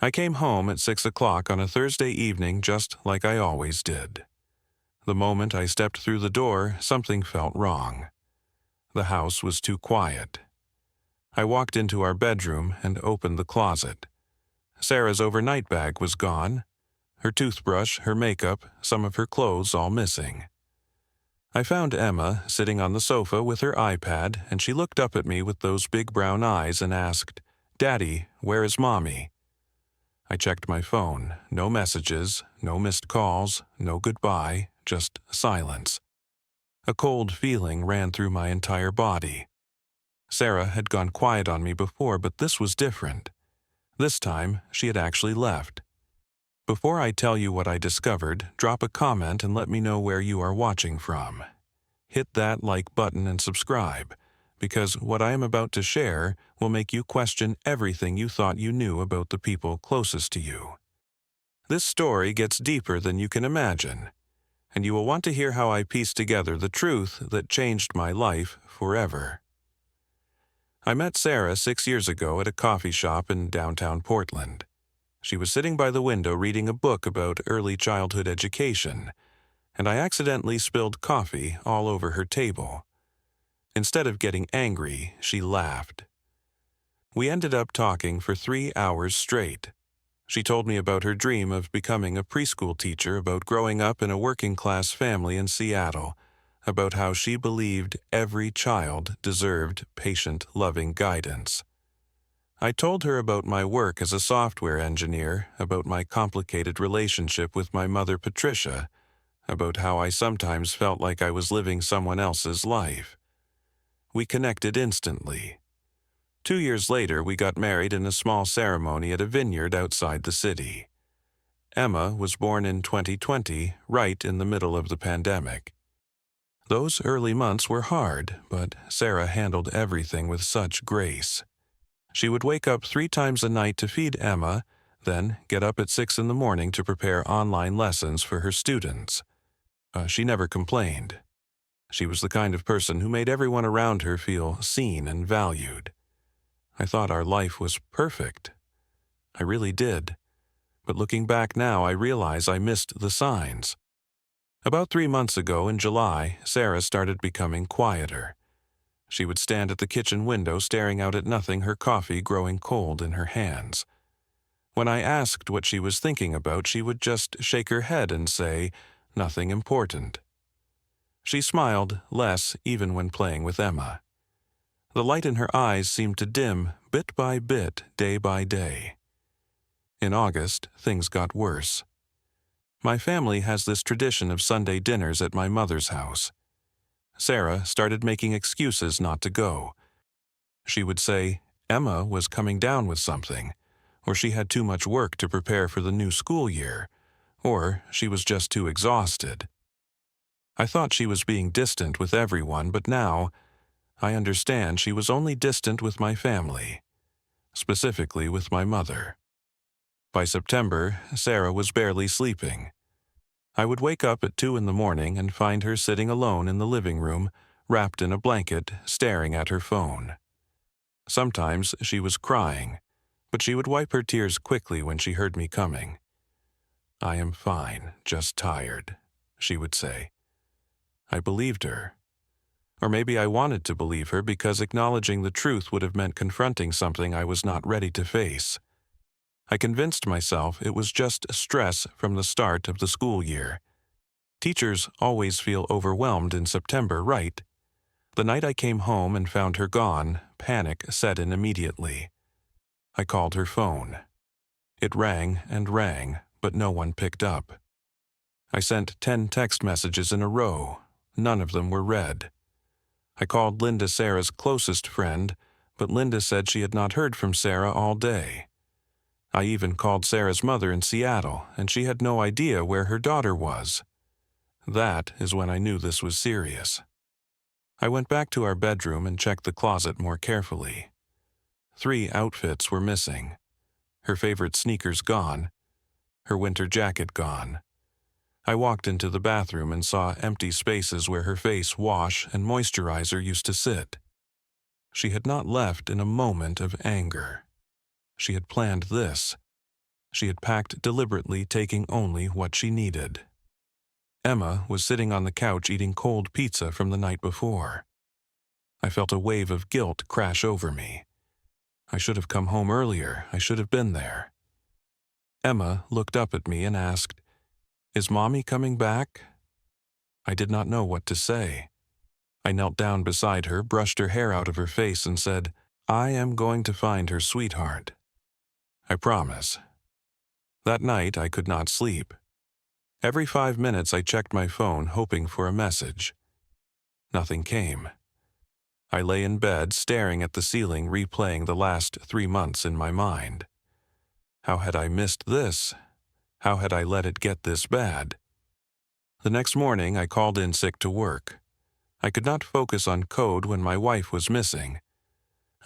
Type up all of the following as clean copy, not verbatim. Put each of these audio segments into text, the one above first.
I came home at 6 o'clock on a Thursday evening just like I always did. The moment I stepped through the door, something felt wrong. The house was too quiet. I walked into our bedroom and opened the closet. Sarah's overnight bag was gone. Her toothbrush, her makeup, some of her clothes all missing. I found Emma sitting on the sofa with her iPad, and she looked up at me with those big brown eyes and asked, "Daddy, where is Mommy?" I checked my phone. No messages, no missed calls, no goodbye, just silence. A cold feeling ran through my entire body. Sarah had gone quiet on me before, but this was different. This time, she had actually left. Before I tell you what I discovered, drop a comment and let me know where you are watching from. Hit that like button and subscribe, because what I am about to share will make you question everything you thought you knew about the people closest to you. This story gets deeper than you can imagine, and you will want to hear how I pieced together the truth that changed my life forever. I met Sarah 6 years ago at a coffee shop in downtown Portland. She was sitting by the window reading a book about early childhood education, and I accidentally spilled coffee all over her table. Instead of getting angry, she laughed. We ended up talking for 3 hours straight. She told me about her dream of becoming a preschool teacher, about growing up in a working-class family in Seattle, about how she believed every child deserved patient, loving guidance. I told her about my work as a software engineer, about my complicated relationship with my mother Patricia, about how I sometimes felt like I was living someone else's life. We connected instantly. 2 years later, we got married in a small ceremony at a vineyard outside the city. Emma was born in 2020, right in the middle of the pandemic. Those early months were hard, but Sarah handled everything with such grace. She would wake up 3 times a night to feed Emma, then get up at 6 in the morning to prepare online lessons for her students. She never complained. She was the kind of person who made everyone around her feel seen and valued. I thought our life was perfect. I really did. But looking back now, I realize I missed the signs. About 3 months ago in July, Sarah started becoming quieter. She would stand at the kitchen window staring out at nothing, her coffee growing cold in her hands. When I asked what she was thinking about, she would just shake her head and say, "Nothing important." She smiled less even when playing with Emma. The light in her eyes seemed to dim bit by bit, day by day. In August, things got worse. My family has this tradition of Sunday dinners at my mother's house. Sarah started making excuses not to go. She would say Emma was coming down with something, or she had too much work to prepare for the new school year, or she was just too exhausted. I thought she was being distant with everyone, but now I understand she was only distant with my family, specifically with my mother. By September, Sarah was barely sleeping. I would wake up at 2 in the morning and find her sitting alone in the living room, wrapped in a blanket, staring at her phone. Sometimes she was crying, but she would wipe her tears quickly when she heard me coming. "I am fine, just tired," she would say. I believed her. Or maybe I wanted to believe her because acknowledging the truth would have meant confronting something I was not ready to face. I convinced myself it was just stress from the start of the school year. Teachers always feel overwhelmed in September, right? The night I came home and found her gone, panic set in immediately. I called her phone. It rang and rang, but no one picked up. I sent 10 text messages in a row. None of them were read. I called Linda, Sarah's closest friend, but Linda said she had not heard from Sarah all day. I even called Sarah's mother in Seattle, and she had no idea where her daughter was. That is when I knew this was serious. I went back to our bedroom and checked the closet more carefully. 3 outfits were missing. Her favorite sneakers gone. Her winter jacket gone. I walked into the bathroom and saw empty spaces where her face wash and moisturizer used to sit. She had not left in a moment of anger. She had planned this. She had packed deliberately, taking only what she needed. Emma was sitting on the couch eating cold pizza from the night before. I felt a wave of guilt crash over me. I should have come home earlier. I should have been there. Emma looked up at me and asked, "Is Mommy coming back?" I did not know what to say. I knelt down beside her, brushed her hair out of her face, and said, "I am going to find her, sweetheart. I promise." That night I could not sleep. Every 5 minutes I checked my phone, hoping for a message. Nothing came. I lay in bed, staring at the ceiling, replaying the last 3 months in my mind. How had I missed this? How had I let it get this bad? The next morning I called in sick to work. I could not focus on code when my wife was missing.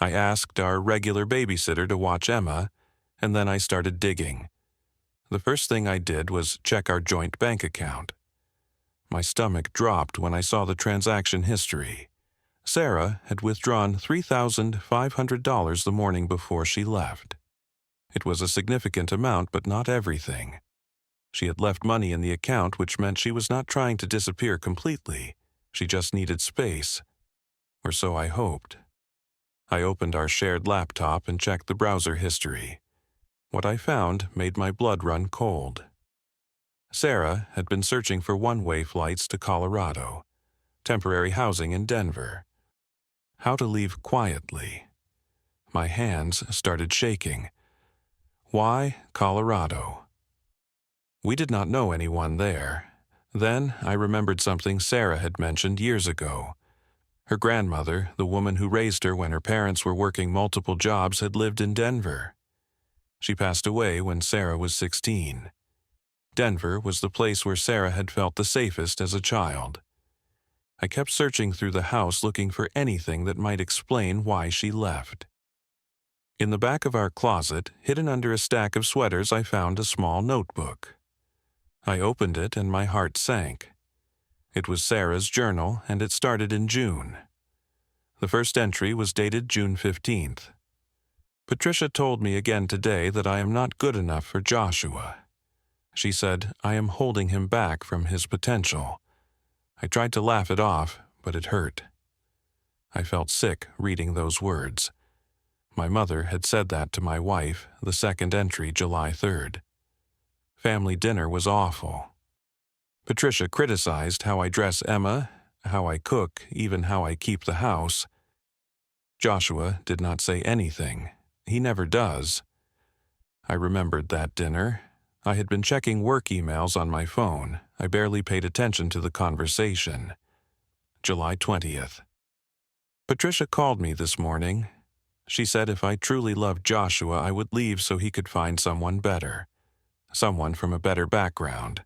I asked our regular babysitter to watch Emma, and then I started digging. The first thing I did was check our joint bank account. My stomach dropped when I saw the transaction history. Sarah had withdrawn $3,500 the morning before she left. It was a significant amount, but not everything. She had left money in the account, which meant she was not trying to disappear completely. She just needed space. Or so I hoped. I opened our shared laptop and checked the browser history. What I found made my blood run cold. Sarah had been searching for one-way flights to Colorado, temporary housing in Denver. How to leave quietly. My hands started shaking. Why Colorado? We did not know anyone there. Then I remembered something Sarah had mentioned years ago. Her grandmother, the woman who raised her when her parents were working multiple jobs, had lived in Denver. She passed away when Sarah was 16. Denver was the place where Sarah had felt the safest as a child. I kept searching through the house looking for anything that might explain why she left. In the back of our closet, hidden under a stack of sweaters, I found a small notebook. I opened it and my heart sank. It was Sarah's journal, and it started in June. The first entry was dated June 15th. Patricia told me again today that I am not good enough for Joshua. She said I am holding him back from his potential. I tried to laugh it off, but it hurt. I felt sick reading those words. My mother had said that to my wife, the second entry, July 3rd. Family dinner was awful. Patricia criticized how I dress Emma, how I cook, even how I keep the house. Joshua did not say anything. He never does. I remembered that dinner. I had been checking work emails on my phone. I barely paid attention to the conversation. July 20th. Patricia called me this morning. She said if I truly loved Joshua, I would leave so he could find someone better. Someone from a better background.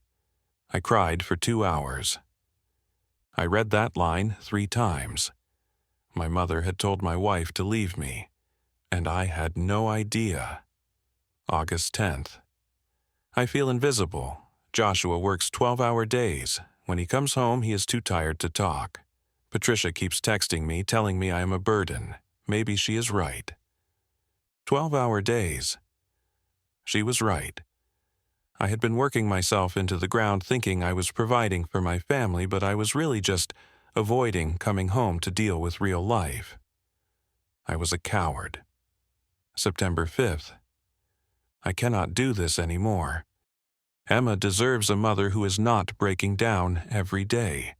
I cried for 2 hours. I read that line 3 times. My mother had told my wife to leave me, and I had no idea. August 10th. I feel invisible. Joshua works 12-hour days. When he comes home, he is too tired to talk. Patricia keeps texting me, telling me I am a burden. Maybe she is right. 12-hour days. She was right. I had been working myself into the ground thinking I was providing for my family, but I was really just avoiding coming home to deal with real life. I was a coward. September 5th. I cannot do this anymore. Emma deserves a mother who is not breaking down every day.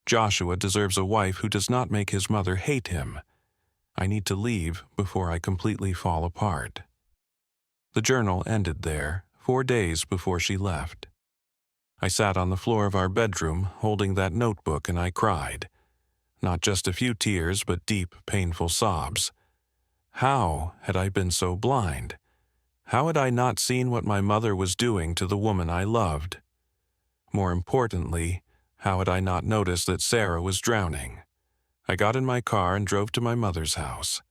Joshua deserves a wife who does not make his mother hate him. I need to leave before I completely fall apart. The journal ended there, 4 days before she left. I sat on the floor of our bedroom, holding that notebook, and I cried. Not just a few tears, but deep, painful sobs. How had I been so blind? How had I not seen what my mother was doing to the woman I loved? More importantly, how had I not noticed that Sarah was drowning? I got in my car and drove to my mother's house.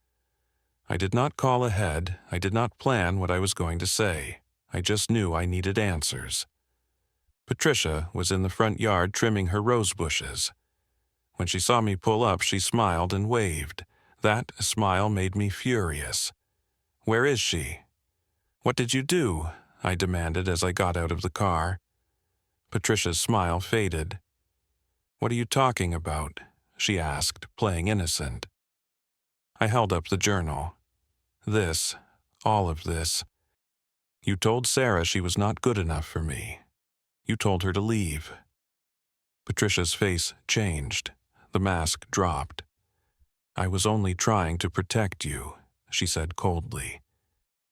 I did not call ahead. I did not plan what I was going to say. I just knew I needed answers. Patricia was in the front yard trimming her rose bushes. When she saw me pull up, she smiled and waved. That smile made me furious. "Where is she?" "What did you do?" I demanded as I got out of the car. Patricia's smile faded. "What are you talking about?" she asked, playing innocent. I held up the journal. "This, all of this. You told Sarah she was not good enough for me. You told her to leave." Patricia's face changed. The mask dropped. "I was only trying to protect you," she said coldly.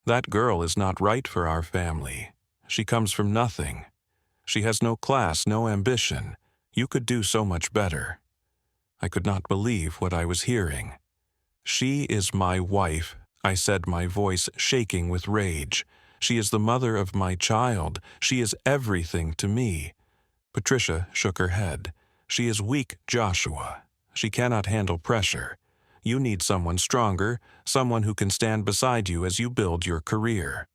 "That girl is not right for our family. She comes from nothing. She has no class, no ambition. You could do so much better." I could not believe what I was hearing. "She is my wife," I said, my voice shaking with rage. "She is the mother of my child. She is everything to me." Patricia shook her head. "She is weak, Joshua. She cannot handle pressure. You need someone stronger, someone who can stand beside you as you build your career."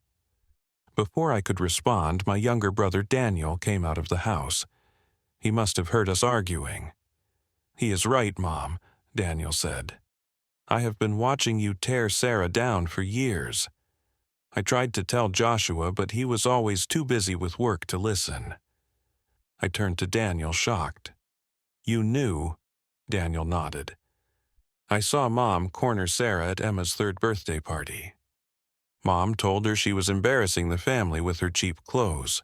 Before I could respond, my younger brother Daniel came out of the house. He must have heard us arguing. "He is right, Mom," Daniel said. "I have been watching you tear Sarah down for years. I tried to tell Joshua, but he was always too busy with work to listen." I turned to Daniel, shocked. "You knew?" Daniel nodded. "I saw Mom corner Sarah at Emma's 3rd birthday party. Mom told her she was embarrassing the family with her cheap clothes.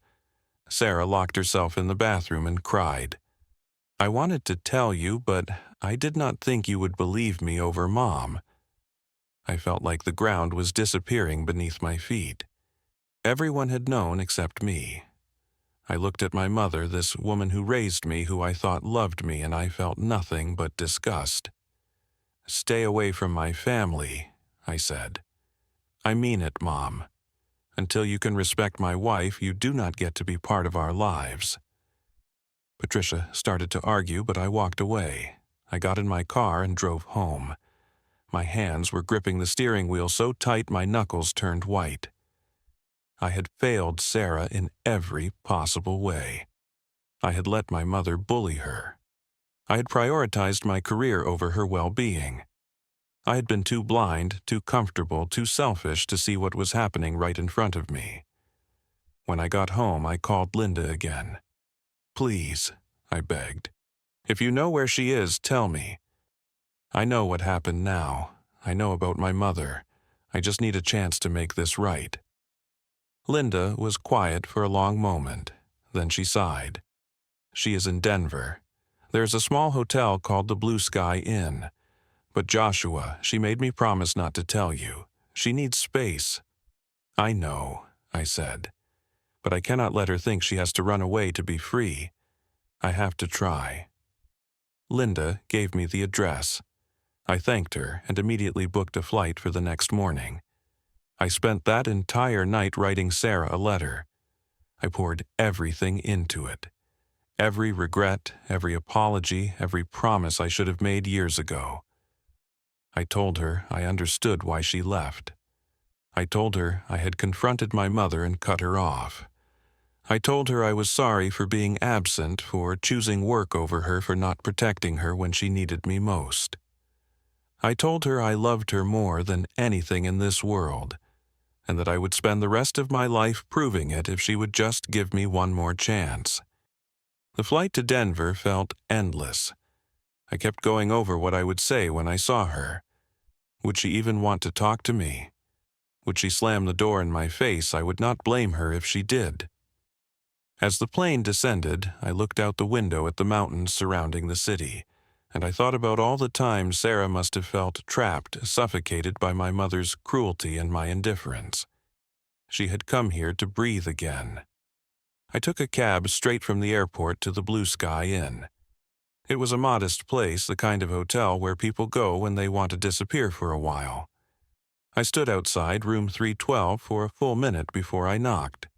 Sarah locked herself in the bathroom and cried. I wanted to tell you, but I did not think you would believe me over Mom." I felt like the ground was disappearing beneath my feet. Everyone had known except me. I looked at my mother, this woman who raised me, who I thought loved me, and I felt nothing but disgust. "Stay away from my family," I said. "I mean it, Mom. Until you can respect my wife, you do not get to be part of our lives." Patricia started to argue, but I walked away. I got in my car and drove home. My hands were gripping the steering wheel so tight my knuckles turned white. I had failed Sarah in every possible way. I had let my mother bully her. I had prioritized my career over her well-being. I had been too blind, too comfortable, too selfish to see what was happening right in front of me. When I got home, I called Linda again. "Please," I begged. "If you know where she is, tell me. I know what happened now. I know about my mother. I just need a chance to make this right." Linda was quiet for a long moment. Then she sighed. "She is in Denver. There's a small hotel called the Blue Sky Inn. But Joshua, she made me promise not to tell you. She needs space." "I know," I said. "But I cannot let her think she has to run away to be free. I have to try." Linda gave me the address. I thanked her and immediately booked a flight for the next morning. I spent that entire night writing Sarah a letter. I poured everything into it. Every regret, every apology, every promise I should have made years ago. I told her I understood why she left. I told her I had confronted my mother and cut her off. I told her I was sorry for being absent, for choosing work over her, for not protecting her when she needed me most. I told her I loved her more than anything in this world, and that I would spend the rest of my life proving it if she would just give me one more chance. The flight to Denver felt endless. I kept going over what I would say when I saw her. Would she even want to talk to me? Would she slam the door in my face? I would not blame her if she did. As the plane descended, I looked out the window at the mountains surrounding the city, and I thought about all the times Sarah must have felt trapped, suffocated by my mother's cruelty and my indifference. She had come here to breathe again. I took a cab straight from the airport to the Blue Sky Inn. It was a modest place, the kind of hotel where people go when they want to disappear for a while. I stood outside room 312 for a full minute before I knocked.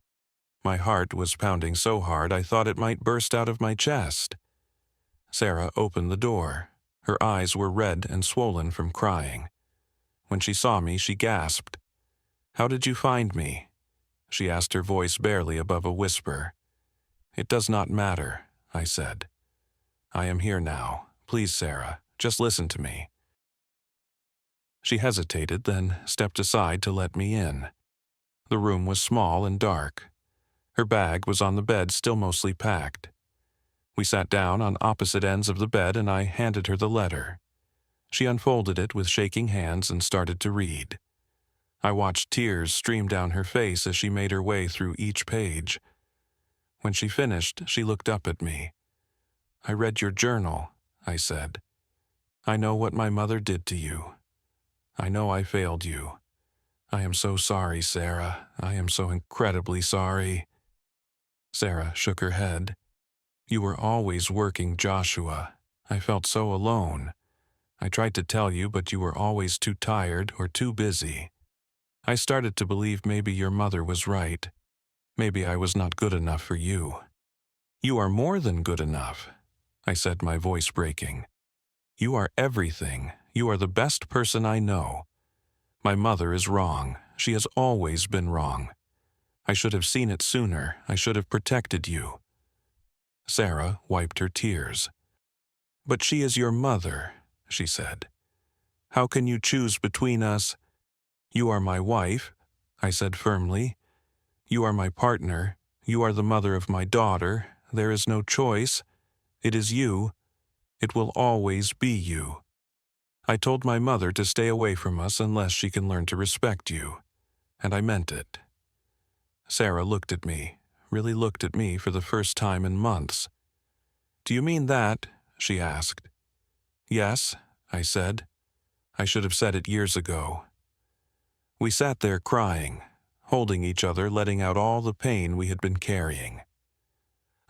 My heart was pounding so hard I thought it might burst out of my chest. Sarah opened the door. Her eyes were red and swollen from crying. When she saw me, she gasped. "How did you find me?" She asked, her voice barely above a whisper. "It does not matter," I said. "I am here now. Please, Sarah, just listen to me." She hesitated, then stepped aside to let me in. The room was small and dark. Her bag was on the bed, still mostly packed. We sat down on opposite ends of the bed and I handed her the letter. She unfolded it with shaking hands and started to read. I watched tears stream down her face as she made her way through each page. When she finished, she looked up at me. "I read your journal," I said. "I know what my mother did to you. I know I failed you. I am so sorry, Sarah. I am so incredibly sorry." Sarah shook her head. "You were always working, Joshua. I felt so alone. I tried to tell you, but you were always too tired or too busy. I started to believe maybe your mother was right. Maybe I was not good enough for you." "You are more than good enough," I said, my voice breaking. "You are everything. You are the best person I know. My mother is wrong. She has always been wrong. I should have seen it sooner. I should have protected you." Sarah wiped her tears. "But she is your mother," she said. "How can you choose between us?" "You are my wife," I said firmly. "You are my partner. You are the mother of my daughter. There is no choice. It is you. It will always be you. I told my mother to stay away from us unless she can learn to respect you. And I meant it." Sarah looked at me, really looked at me for the first time in months. "Do you mean that?" she asked. "Yes," I said. I should have said it years ago. We sat there crying, holding each other, letting out all the pain we had been carrying.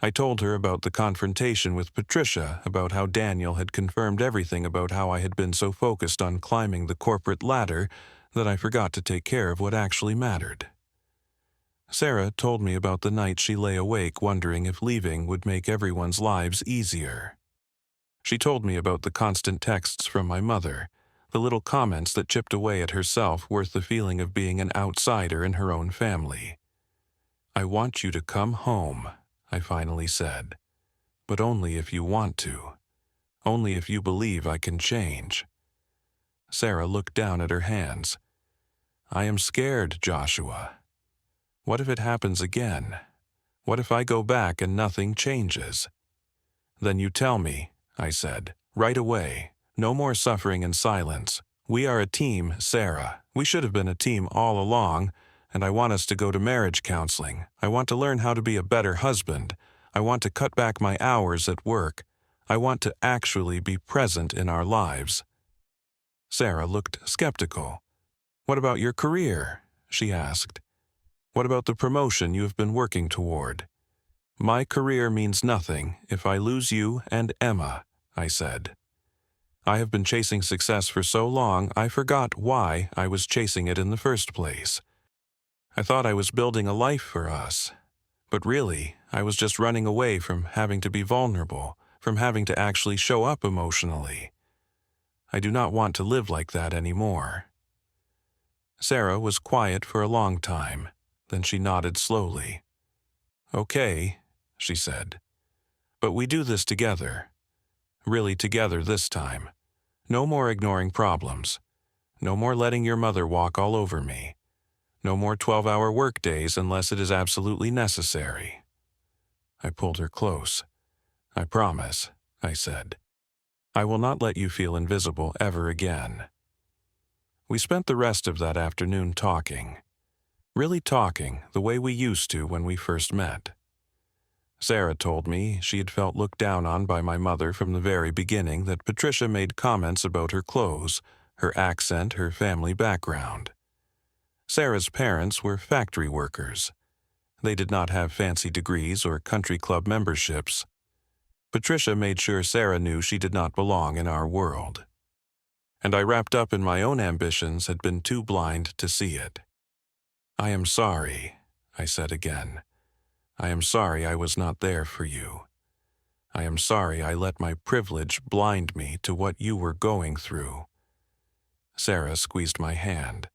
I told her about the confrontation with Patricia, about how Daniel had confirmed everything about how I had been so focused on climbing the corporate ladder that I forgot to take care of what actually mattered. Sarah told me about the night she lay awake wondering if leaving would make everyone's lives easier. She told me about the constant texts from my mother, the little comments that chipped away at herself worth the feeling of being an outsider in her own family. "I want you to come home," I finally said. "But only if you want to. Only if you believe I can change." Sarah looked down at her hands. "I am scared, Joshua. What if it happens again? What if I go back and nothing changes?" "Then you tell me," I said, "right away. No more suffering in silence. We are a team, Sarah. We should have been a team all along, and I want us to go to marriage counseling. I want to learn how to be a better husband. I want to cut back my hours at work. I want to actually be present in our lives." Sarah looked skeptical. "What about your career?" she asked. "What about the promotion you have been working toward?" "My career means nothing if I lose you and Emma," I said. I have been chasing success for so long I forgot why I was chasing it in the first place. I thought I was building a life for us. But really, I was just running away from having to be vulnerable, from having to actually show up emotionally. I do not want to live like that anymore. Sarah was quiet for a long time. Then she nodded slowly. "Okay," she said. "But we do this together. Really together this time. No more ignoring problems. No more letting your mother walk all over me. No more 12-hour workdays unless it is absolutely necessary." I pulled her close. "I promise," I said. "I will not let you feel invisible ever again." We spent the rest of that afternoon talking. Really talking the way we used to when we first met. Sarah told me she had felt looked down on by my mother from the very beginning, that Patricia made comments about her clothes, her accent, her family background. Sarah's parents were factory workers. They did not have fancy degrees or country club memberships. Patricia made sure Sarah knew she did not belong in our world. And I, wrapped up in my own ambitions, had been too blind to see it. "I am sorry," I said again. "I am sorry I was not there for you. I am sorry I let my privilege blind me to what you were going through." Sarah squeezed my hand.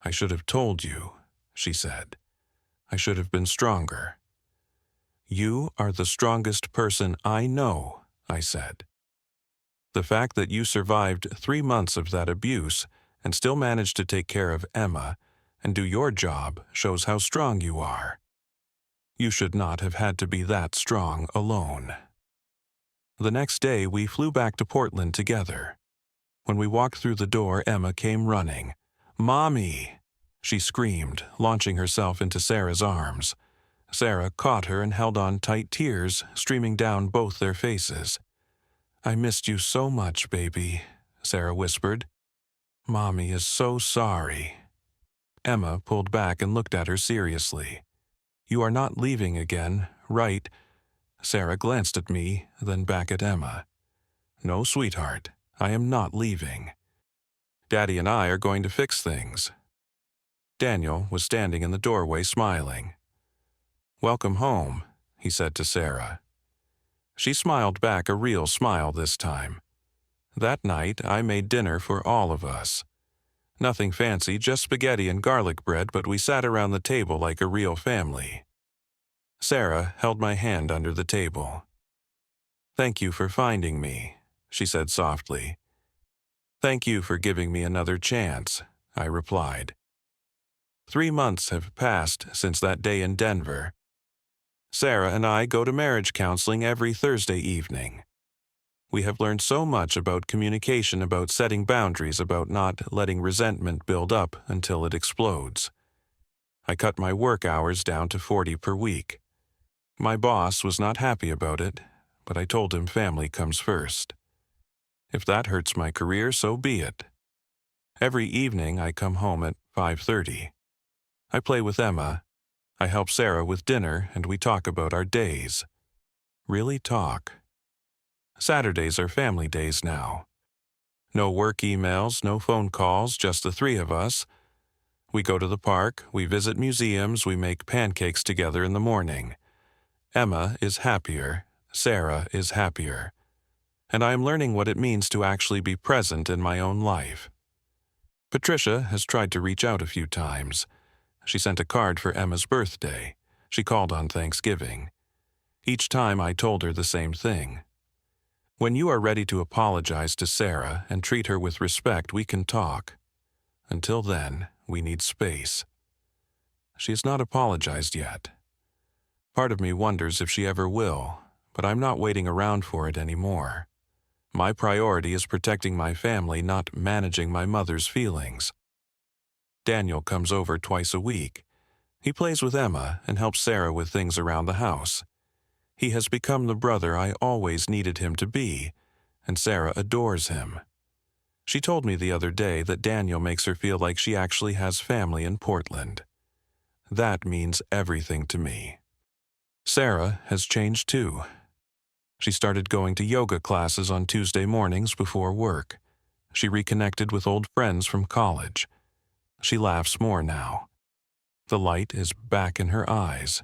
"I should have told you," she said. "I should have been stronger." "You are the strongest person I know," I said. "The fact that you survived 3 months of that abuse and still managed to take care of Emma and do your job shows how strong you are. You should not have had to be that strong alone. The next day, we flew back to Portland together. When we walked through the door, Emma came running. "Mommy!" she screamed, launching herself into Sarah's arms. Sarah caught her and held on tight, tears streaming down both their faces. "I missed you so much, baby," Sarah whispered. "Mommy is so sorry." Emma pulled back and looked at her seriously. "You are not leaving again, right?" Sarah glanced at me, then back at Emma. "No, sweetheart, I am not leaving. Daddy and I are going to fix things." Daniel was standing in the doorway smiling. "Welcome home," he said to Sarah. She smiled back, a real smile this time. That night, I made dinner for all of us. Nothing fancy, just spaghetti and garlic bread, but we sat around the table like a real family. Sarah held my hand under the table. "Thank you for finding me," she said softly. "Thank you for giving me another chance," I replied. 3 months have passed since that day in Denver. Sarah and I go to marriage counseling every Thursday evening. We have learned so much about communication, about setting boundaries, about not letting resentment build up until it explodes. I cut my work hours down to 40 per week. My boss was not happy about it, but I told him family comes first. If that hurts my career, so be it. Every evening I come home at 5:30. I play with Emma. I help Sarah with dinner, and we talk about our days. Really talk. Saturdays are family days now. No work emails, no phone calls, just the 3 of us. We go to the park, we visit museums, we make pancakes together in the morning. Emma is happier, Sarah is happier, and I am learning what it means to actually be present in my own life. Patricia has tried to reach out a few times. She sent a card for Emma's birthday. She called on Thanksgiving. Each time I told her the same thing. When you are ready to apologize to Sarah and treat her with respect, we can talk. Until then, we need space. She has not apologized yet. Part of me wonders if she ever will, but I'm not waiting around for it anymore. My priority is protecting my family, not managing my mother's feelings. Daniel comes over twice a week. He plays with Emma and helps Sarah with things around the house. He has become the brother I always needed him to be, and Sarah adores him. She told me the other day that Daniel makes her feel like she actually has family in Portland. That means everything to me. Sarah has changed too. She started going to yoga classes on Tuesday mornings before work. She reconnected with old friends from college. She laughs more now. The light is back in her eyes.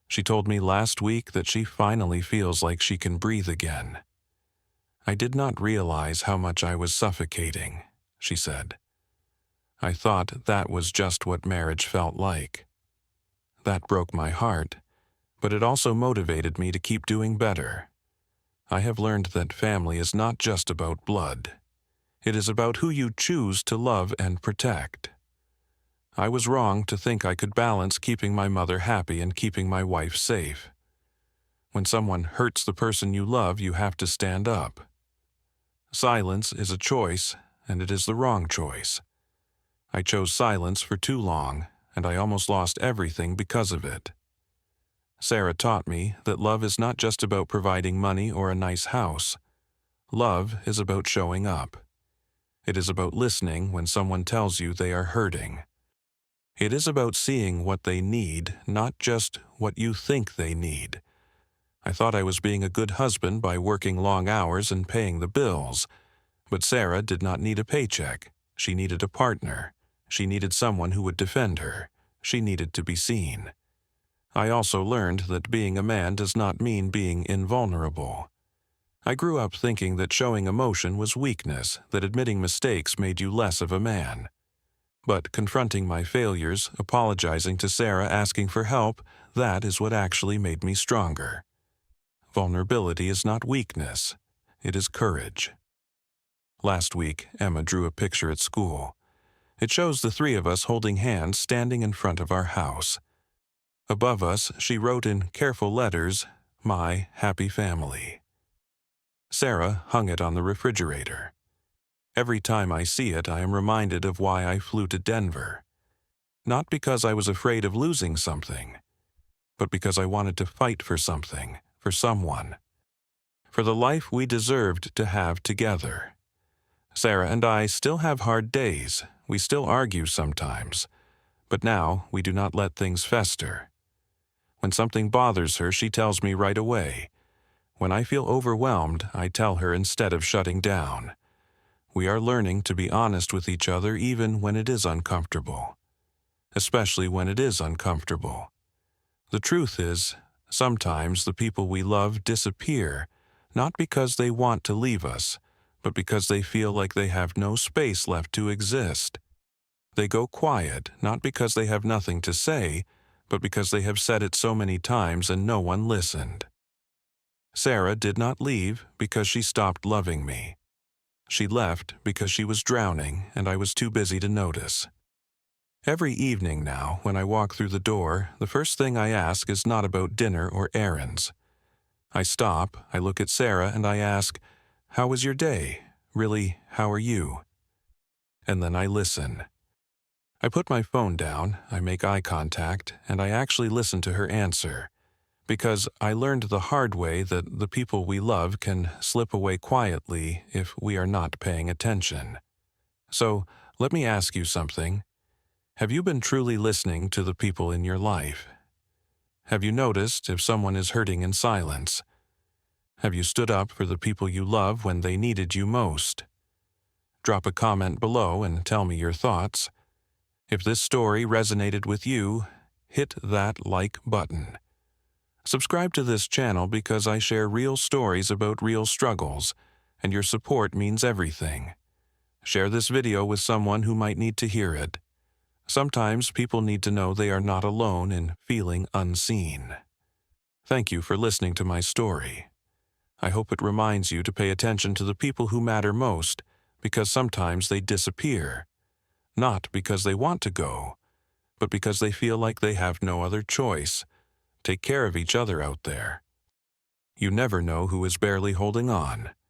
She told me last week that she finally feels like she can breathe again. "I did not realize how much I was suffocating," she said. "I thought that was just what marriage felt like." That broke my heart, but it also motivated me to keep doing better. I have learned that family is not just about blood. It is about who you choose to love and protect. I was wrong to think I could balance keeping my mother happy and keeping my wife safe. When someone hurts the person you love, you have to stand up. Silence is a choice, and it is the wrong choice. I chose silence for too long, and I almost lost everything because of it. Sarah taught me that love is not just about providing money or a nice house. Love is about showing up. It is about listening when someone tells you they are hurting. It is about seeing what they need, not just what you think they need. I thought I was being a good husband by working long hours and paying the bills. But Sarah did not need a paycheck. She needed a partner. She needed someone who would defend her. She needed to be seen. I also learned that being a man does not mean being invulnerable. I grew up thinking that showing emotion was weakness, that admitting mistakes made you less of a man. But confronting my failures, apologizing to Sarah, asking for help, that is what actually made me stronger. Vulnerability is not weakness. It is courage. Last week, Emma drew a picture at school. It shows the three of us holding hands standing in front of our house. Above us, she wrote in careful letters, "My happy family." Sarah hung it on the refrigerator. Every time I see it, I am reminded of why I flew to Denver. Not because I was afraid of losing something, but because I wanted to fight for something, for someone, for the life we deserved to have together. Sarah and I still have hard days. We still argue sometimes. But now we do not let things fester. When something bothers her, she tells me right away. When I feel overwhelmed, I tell her instead of shutting down. We are learning to be honest with each other even when it is uncomfortable. Especially when it is uncomfortable. The truth is, sometimes the people we love disappear, not because they want to leave us, but because they feel like they have no space left to exist. They go quiet, not because they have nothing to say, but because they have said it so many times and no one listened. Sarah did not leave because she stopped loving me. She left because she was drowning and I was too busy to notice. Every evening now, when I walk through the door, the first thing I ask is not about dinner or errands. I stop, I look at Sarah, and I ask, "How was your day? Really, how are you?" And then I listen. I put my phone down, I make eye contact, and I actually listen to her answer. Because I learned the hard way that the people we love can slip away quietly if we are not paying attention. So, let me ask you something. Have you been truly listening to the people in your life? Have you noticed if someone is hurting in silence? Have you stood up for the people you love when they needed you most? Drop a comment below and tell me your thoughts. If this story resonated with you, hit that like button. Subscribe to this channel because I share real stories about real struggles, and your support means everything. Share this video with someone who might need to hear it. Sometimes people need to know they are not alone in feeling unseen. Thank you for listening to my story. I hope it reminds you to pay attention to the people who matter most, because sometimes they disappear. Not because they want to go, but because they feel like they have no other choice. Take care of each other out there. You never know who is barely holding on.